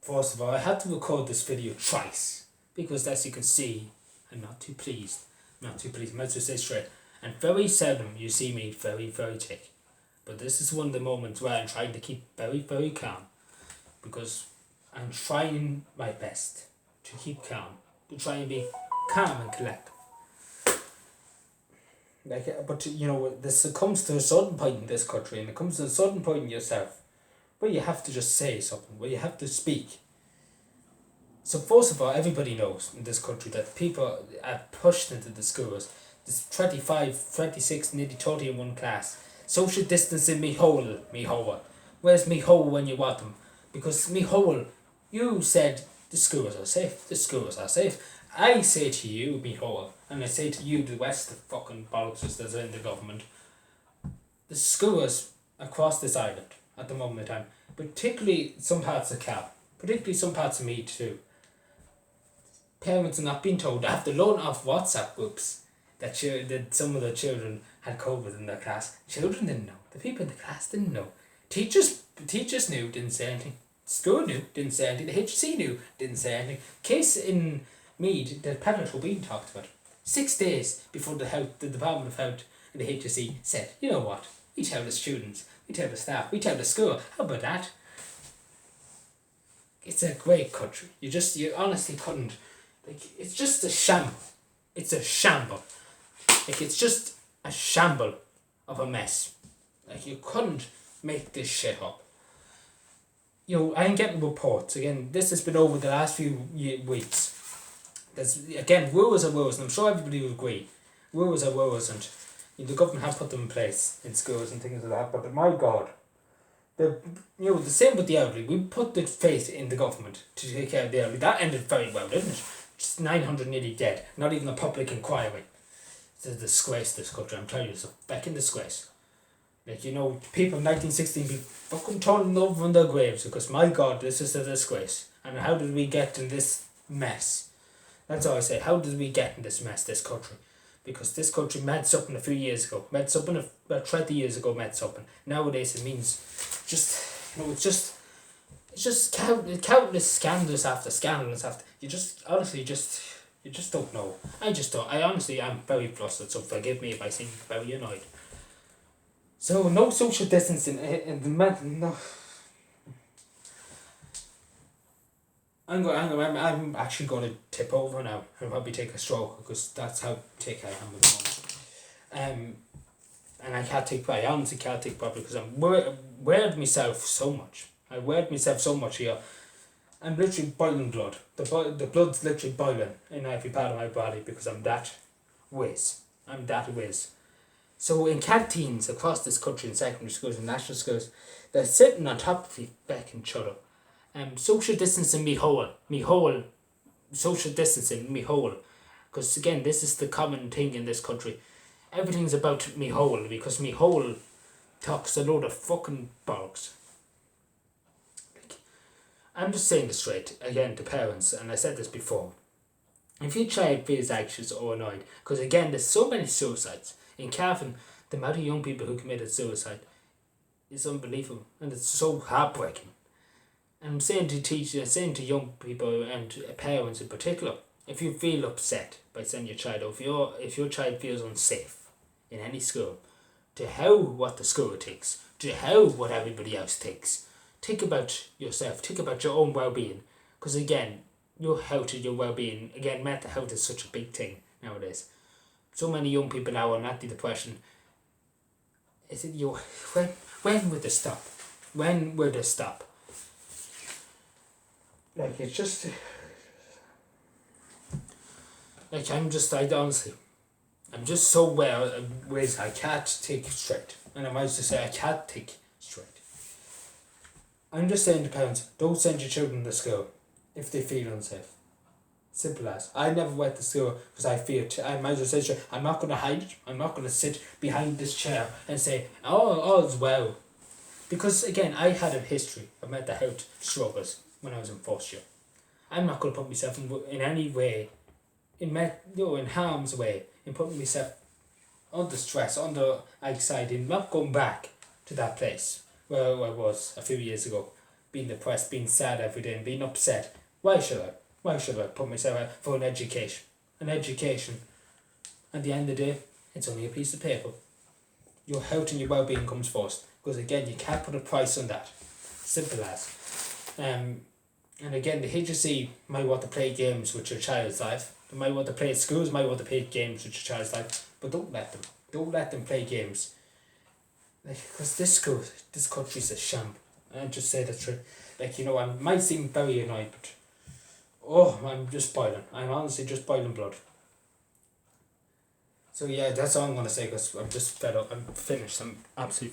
First of all, I had to record this video twice because, as you can see, I'm not too pleased. I might just say straight. And very seldom you see me very, very tick. But this is one of the moments where I'm trying to keep very, very calm because I'm trying my best to keep calm, to try and be calm and collected. But this comes to a certain point in this country, and it comes to a certain point in yourself where you have to just say something, where you have to speak. So first of all, everybody knows in this country that people are pushed into the schools. There's 25, 26, nearly 30 in one class. Social distancing, me hole. Where's me hole when you want them? Because me hole, you said the schools are safe. I say to you, me hole, and I say to you, the rest of fucking bollocks that's in the government, the schools across this island at the moment in time, particularly some parts of Cal, particularly some parts of me too, parents are not being told they have to load off WhatsApp groups that some of the children had COVID in their class. Children didn't know. The people in the class didn't know. Teachers knew, didn't say anything. School knew, didn't say anything. The HC knew, didn't say anything. Case in Mead, the parent were being talked about. 6 days before the Department of Health and the HSE said, you know what, we tell the students, we tell the staff, we tell the school, how about that? It's a great country. You honestly couldn't, it's just a shamble. It's a shamble. It's just a shamble of a mess. You couldn't make this shit up. I'm getting reports, again, this has been over the last few weeks. There's, again, rules are rules, and I'm sure everybody will agree. Rules are rules, and the government have put them in place in schools and things like that, but my God, the same with the elderly. We put the faith in the government to take care of the elderly. That ended very well, didn't it? Just 900 nearly dead. Not even a public inquiry. It's a disgrace, this country, I'm telling you, it's a fucking disgrace. People in 1916 be fucking turning over in their graves because, my God, this is a disgrace. And how did we get in this mess? That's all I say. How did we get in this mess, this country? Because this country made something a few years ago. Made something about 20 years ago, made something. Nowadays it means it's just countless scandals after scandals after. You just don't know. I honestly am very flustered, so forgive me if I seem very annoyed. So no social distancing in the no. I'm actually going to tip over now and probably take a stroke because that's how thick I am at the moment. And I honestly can't take properly because I'm wearing myself so much. I wear myself so much here. I'm literally boiling blood. The blood's literally boiling in every part of my body because I'm that whiz. So in canteens across this country, in secondary schools and national schools, they're sitting on top of each other. Social distancing me whole. Social distancing me whole. Because again, this is the common thing in this country. Everything's about me whole because me whole talks a load of fucking bollocks. I'm just saying this straight, again, to parents, and I said this before. If your child feels anxious or annoyed, because again, there's so many suicides. In Cavan, the amount of young people who committed suicide is unbelievable, and it's so heartbreaking. And I'm saying to teachers, saying to young people and parents in particular, if you feel upset by sending your child, or if your child feels unsafe in any school, to hell what the school thinks, to hell what everybody else thinks. Think about yourself, think about your own well-being, because again, your health and your well-being, again, mental health is such a big thing nowadays. So many young people now are anti-depression. Is it when will this stop? When will this stop? It's just I'm just so ways I can't think straight. And I might just say I can't think straight. I'm just saying to parents, don't send your children to school if they feel unsafe. Simple as. I never went to school because I feared. I might as well say, I'm not going to hide it. I'm not going to sit behind this chair and say, all's well. Because again, I had a history of mental health struggles when I was in first year. I'm not going to put myself in any way, in harm's way, in putting myself under stress, under anxiety. I'm not going back to that place where I was a few years ago. being depressed, being sad every day and being upset. Why should I? Why should I put myself out for an education? An education, at the end of the day, it's only a piece of paper. Your health and your well-being comes first. Because again, you can't put a price on that. Simple as. And again, the HSE might want to play games with your child's life. They might want to play, schools might want to play games with your child's life. But don't let them. Don't let them play games. Because this country's a shambles. I just say the truth. I might seem very annoyed, but I'm just boiling. I'm honestly just boiling blood. So yeah, that's all I'm going to say because I'm just fed up. I'm finished. I'm absolutely finished.